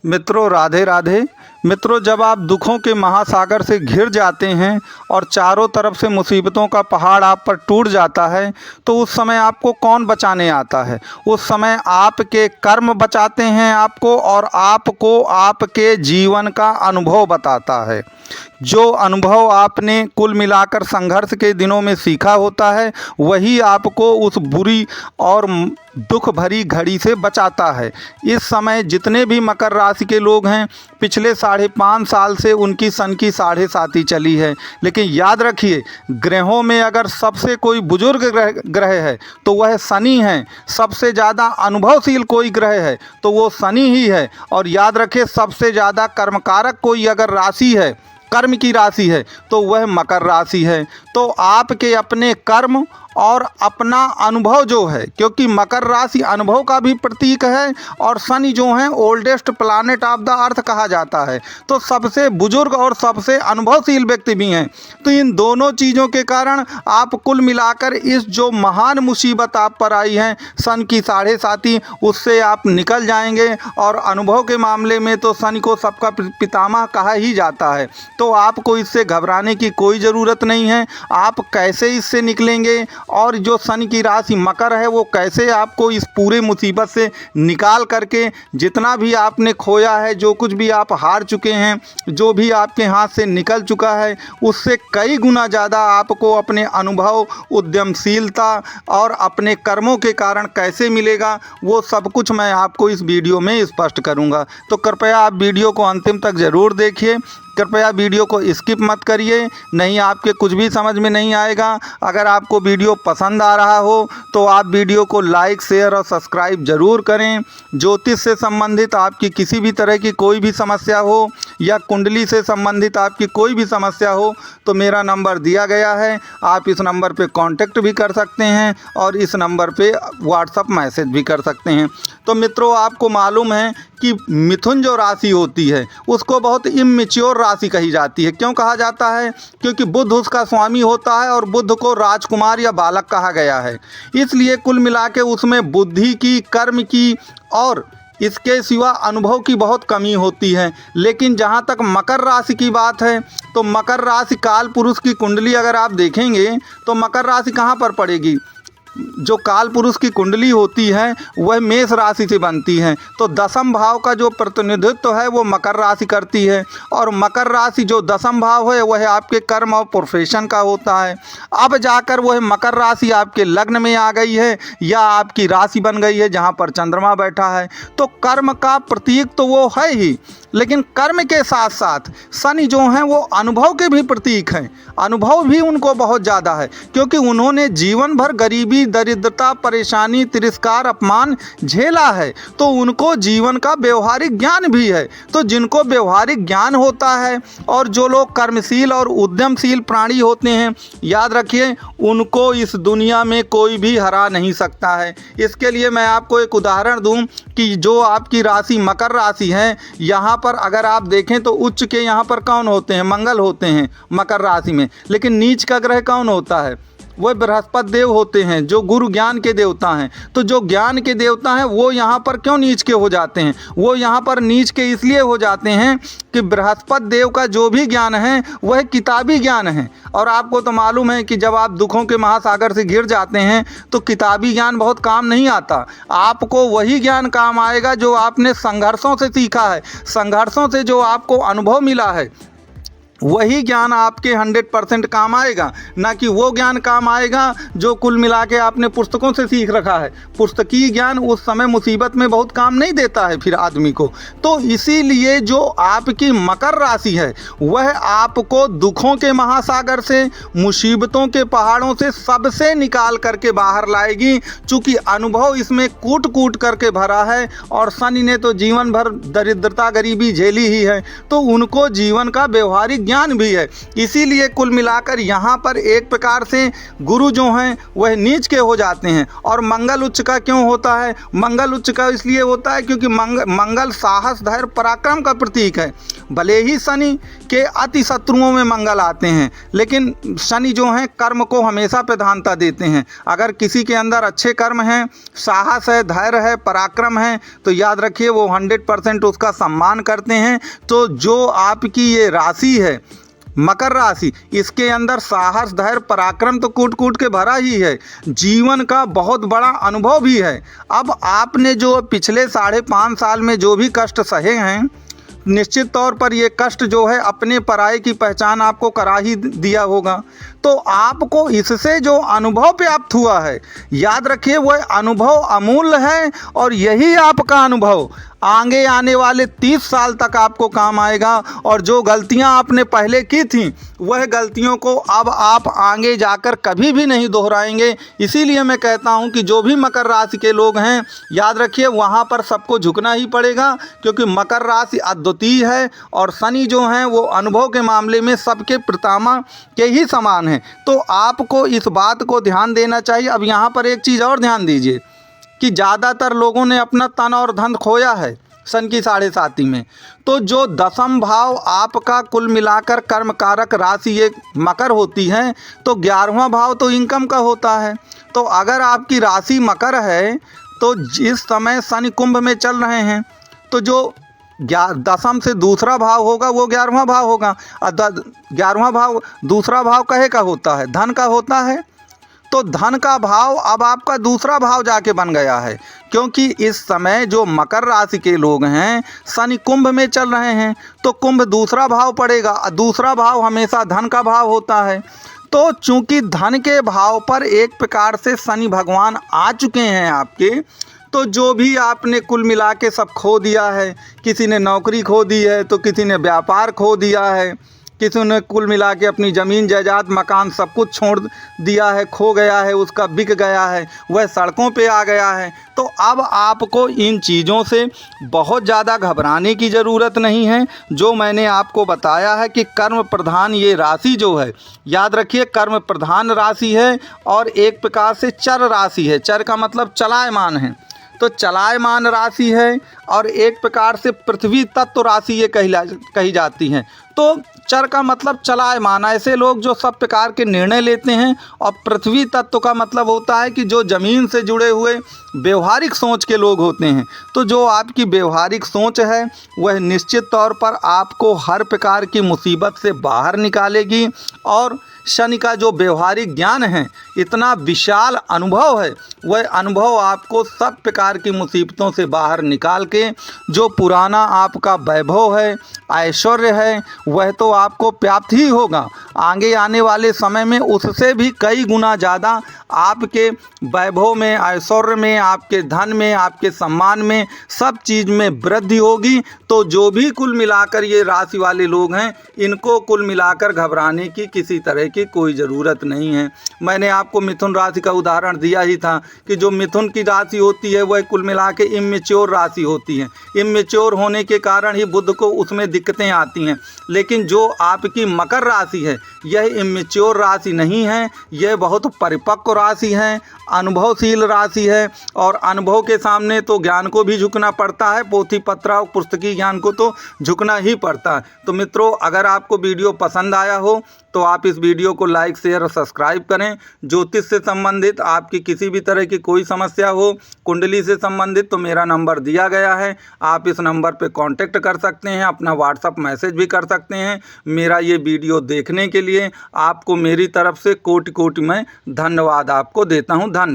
मित्रों राधे राधे। मित्रों, जब आप दुखों के महासागर से घिर जाते हैं और चारों तरफ से मुसीबतों का पहाड़ आप पर टूट जाता है तो उस समय आपको कौन बचाने आता है? उस समय आपके कर्म बचाते हैं आपको और आपको आपके जीवन का अनुभव बताता है। जो अनुभव आपने कुल मिलाकर संघर्ष के दिनों में सीखा होता है वही आपको उस बुरी और दुख भरी घड़ी से बचाता है। इस समय जितने भी मकर राशि के लोग हैं, पिछले 5.5 साल से उनकी सन की 7.5 चली है। लेकिन याद रखिए, ग्रहों में अगर सबसे कोई बुजुर्ग ग्रह है तो वह शनि है। सबसे ज़्यादा अनुभवशील कोई ग्रह है तो वो शनि ही है। और याद रखिए, सबसे ज़्यादा कर्मकारक कोई अगर राशि है, कर्म की राशि है, तो वह मकर राशि है। तो आपके अपने कर्म और अपना अनुभव जो है, क्योंकि मकर राशि अनुभव का भी प्रतीक है और शनि जो है oldest planet of the earth कहा जाता है, तो सबसे बुजुर्ग और सबसे अनुभवशील व्यक्ति भी हैं। तो इन दोनों चीज़ों के कारण आप कुल मिलाकर इस जो महान मुसीबत आप पर आई है सन की 7.5, उससे आप निकल जाएंगे। और अनुभव के मामले में तो शनि को सबका पितामह कहा ही जाता है, तो आपको इससे घबराने की कोई ज़रूरत नहीं है। आप कैसे इससे निकलेंगे और जो शनि की राशि मकर है वो कैसे आपको इस पूरे मुसीबत से निकाल करके जितना भी आपने खोया है, जो कुछ भी आप हार चुके हैं, जो भी आपके हाथ से निकल चुका है, उससे कई गुना ज़्यादा आपको अपने अनुभव, उद्यमशीलता और अपने कर्मों के कारण कैसे मिलेगा, वो सब कुछ मैं आपको इस वीडियो में स्पष्ट करूंगा। तो कृपया आप वीडियो को अंतिम तक ज़रूर देखिए। कृपया वीडियो को स्किप मत करिए, नहीं आपके कुछ भी समझ में नहीं आएगा। अगर आपको वीडियो पसंद आ रहा हो तो आप वीडियो को लाइक, शेयर और सब्सक्राइब ज़रूर करें। ज्योतिष से संबंधित आपकी किसी भी तरह की कोई भी समस्या हो या कुंडली से संबंधित आपकी कोई भी समस्या हो तो मेरा नंबर दिया गया है, आप इस नंबर पे कांटेक्ट भी कर सकते हैं और इस नंबर पे व्हाट्सअप मैसेज भी कर सकते हैं। तो मित्रों, आपको मालूम है कि मिथुन जो राशि होती है उसको बहुत इमैच्योर राशि कही जाती है। क्यों कहा जाता है? क्योंकि बुध उसका स्वामी होता है और बुध को राजकुमार या बालक कहा गया है। इसलिए कुल मिला के उसमें बुद्धि की, कर्म की और इसके सिवा अनुभव की बहुत कमी होती है। लेकिन जहाँ तक मकर राशि की बात है तो मकर राशि काल पुरुष की कुंडली अगर आप देखेंगे तो मकर राशि कहाँ पर पड़ेगी? जो काल पुरुष की कुंडली होती है वह मेष राशि से बनती है, तो दसम भाव का जो प्रतिनिधित्व है वो मकर राशि करती है। और मकर राशि जो दसम भाव है वह आपके कर्म और प्रोफेशन का होता है। अब जाकर वह मकर राशि आपके लग्न में आ गई है या आपकी राशि बन गई है जहाँ पर चंद्रमा बैठा है, तो कर्म का प्रतीक तो वो है ही, लेकिन कर्म के साथ साथ शनि जो हैं वो अनुभव के भी प्रतीक हैं। अनुभव भी उनको बहुत ज़्यादा है क्योंकि उन्होंने जीवन भर गरीबी, दरिद्रता, परेशानी, तिरस्कार, अपमान झेला है, तो उनको जीवन का व्यवहारिक ज्ञान भी है। तो जिनको व्यवहारिक ज्ञान होता है और जो लोग कर्मशील और उद्यमशील प्राणी होते हैं, याद रखिए उनको इस दुनिया में कोई भी हरा नहीं सकता है। इसके लिए मैं आपको एक उदाहरण दूं कि जो आपकी राशि मकर राशि है, यहाँ पर अगर आप देखें तो उच्च के यहाँ पर कौन होते हैं? मंगल होते हैं मकर राशि में। लेकिन नीच का ग्रह कौन होता है? वह बृहस्पति देव होते हैं जो गुरु ज्ञान के देवता हैं। तो जो ज्ञान के देवता हैं वो यहाँ पर क्यों नीच के हो जाते हैं? वो यहाँ पर नीच के इसलिए हो जाते हैं कि बृहस्पति देव का जो भी ज्ञान है वह किताबी ज्ञान है। और आपको तो मालूम है कि जब आप दुखों के महासागर से घिर जाते हैं तो किताबी ज्ञान बहुत काम नहीं आता। आपको वही ज्ञान काम आएगा जो आपने संघर्षों से सीखा है, संघर्षों से जो आपको अनुभव मिला है, वही ज्ञान आपके 100% काम आएगा। ना कि वो ज्ञान काम आएगा जो कुल मिला के आपने पुस्तकों से सीख रखा है। पुस्तकीय ज्ञान उस समय मुसीबत में बहुत काम नहीं देता है फिर आदमी को। तो इसीलिए जो आपकी मकर राशि है वह आपको दुखों के महासागर से, मुसीबतों के पहाड़ों से सबसे निकाल करके बाहर लाएगी। चूँकि अनुभव इसमें कूट कूट करके भरा है और शनि ने तो जीवन भर दरिद्रता, गरीबी झेली ही है, तो उनको जीवन का व्यवहारिक विज्ञान भी है। इसीलिए कुल मिलाकर यहाँ पर एक प्रकार से गुरु जो हैं वह नीच के हो जाते हैं। और मंगल उच्च का क्यों होता है? मंगल उच्च का इसलिए होता है क्योंकि मंगल साहस, धैर्य, पराक्रम का प्रतीक है। भले ही शनि के अति शत्रुओं में मंगल आते हैं, लेकिन शनि जो हैं कर्म को हमेशा प्रधानता देते हैं। अगर किसी के अंदर अच्छे कर्म हैं, साहस है, धैर्य है, पराक्रम है, तो याद रखिए वो 100% उसका सम्मान करते हैं। तो जो आपकी ये राशि है मकर राशि, इसके अंदर साहस, धैर्य, पराक्रम तो कूट कूट के भरा ही है। जीवन का बहुत बड़ा अनुभव भी है। अब आपने जो पिछले 5.5 साल में जो भी कष्ट सहे हैं, निश्चित तौर पर ये कष्ट जो है अपने पराये की पहचान आपको करा ही दिया होगा। तो आपको इससे जो अनुभव प्राप्त हुआ है, याद रखिए वह अनुभव अमूल्य है। और यही आपका अनुभव आगे आने वाले 30 साल तक आपको काम आएगा। और जो गलतियां आपने पहले की थी, वह गलतियों को अब आप आगे जाकर कभी भी नहीं दोहराएंगे। इसीलिए मैं कहता हूं कि जो भी मकर राशि के लोग हैं, याद रखिए वहां पर सबको झुकना ही पड़ेगा, क्योंकि मकर राशि अद्वितीय है। और शनि जो हैं वो अनुभव के मामले में सबके पितामह के ही समान हैं। तो आपको इस बात को ध्यान देना चाहिए। अब यहाँ पर एक चीज़ और ध्यान दीजिए कि ज़्यादातर लोगों ने अपना तन और धन खोया है सन की 7.5 में। तो जो दशम भाव आपका कुल मिलाकर कर्म कारक राशि एक मकर होती है, तो 11वां भाव तो इनकम का होता है। तो अगर आपकी राशि मकर है, तो जिस समय शनि कुंभ में चल रहे हैं, तो जो दशम से दूसरा भाव होगा वो 11वां भाव होगा। 11वां भाव दूसरा भाव कहे का होता है? धन का होता है। तो धन का भाव अब आपका दूसरा भाव जाके बन गया है, क्योंकि इस समय जो मकर राशि के लोग हैं शनि कुंभ में चल रहे हैं, तो कुंभ दूसरा भाव पड़ेगा। दूसरा भाव हमेशा धन का भाव होता है। तो चूंकि धन के भाव पर एक प्रकार से शनि भगवान आ चुके हैं आपके, तो जो भी आपने कुल मिला के सब खो दिया है, किसी ने नौकरी खो दी है, तो किसी ने व्यापार खो दिया है, किसी ने कुल मिला के अपनी ज़मीन जायदाद मकान सब कुछ छोड़ दिया है, खो गया है, उसका बिक गया है, वह सड़कों पे आ गया है। तो अब आपको इन चीज़ों से बहुत ज़्यादा घबराने की ज़रूरत नहीं है। जो मैंने आपको बताया है कि कर्म प्रधान ये राशि जो है, याद रखिए कर्म प्रधान राशि है और एक प्रकार से चर राशि है। चर का मतलब चलायमान है, तो चलायमान राशि है और एक प्रकार से पृथ्वी तत्व राशि ये कही जाती है। तो चर का मतलब चलायमान, ऐसे लोग जो सब प्रकार के निर्णय लेते हैं। और पृथ्वी तत्व का मतलब होता है कि जो ज़मीन से जुड़े हुए व्यवहारिक सोच के लोग होते हैं। तो जो आपकी व्यवहारिक सोच है वह निश्चित तौर पर आपको हर प्रकार की मुसीबत से बाहर निकालेगी। और शनि का जो व्यवहारिक ज्ञान है, इतना विशाल अनुभव है, वह अनुभव आपको सब प्रकार की मुसीबतों से बाहर निकाल के जो पुराना आपका वैभव है, ऐश्वर्य है, वह तो आपको प्राप्त ही होगा। आगे आने वाले समय में उससे भी कई गुना ज़्यादा आपके वैभव में, ऐश्वर्य में, आपके धन में, आपके सम्मान में, सब चीज़ में वृद्धि होगी। तो जो भी कुल मिलाकर ये राशि वाले लोग हैं, इनको कुल मिलाकर घबराने की किसी तरह की कोई ज़रूरत नहीं है। मैंने आपको मिथुन राशि का उदाहरण दिया ही था कि जो मिथुन की राशि होती है वह कुल मिला के इमेच्योर राशि होती है। इमेच्योर होने के कारण ही बुध को उसमें दिक्कतें आती हैं। लेकिन जो आपकी मकर राशि है, यह इमेच्योर राशि नहीं है, यह बहुत परिपक्व राशि है, अनुभवशील राशि है। और अनुभव के सामने तो ज्ञान को भी झुकना पड़ता है, पोथी पत्र और पुस्तकीय ज्ञान को तो झुकना ही पड़ता है। तो मित्रों, अगर आपको वीडियो पसंद आया हो तो आप इस वीडियो को लाइक, शेयर और सब्सक्राइब करें। ज्योतिष से संबंधित आपकी किसी भी तरह की कोई समस्या हो, कुंडली से संबंधित, तो मेरा नंबर दिया गया है, आप इस नंबर पे कांटेक्ट कर सकते हैं, अपना व्हाट्सअप मैसेज भी कर सकते हैं। मेरा ये वीडियो देखने के लिए आपको मेरी तरफ से कोटि कोटि मैं धन्यवाद आपको देता हूँ। धन्यवाद।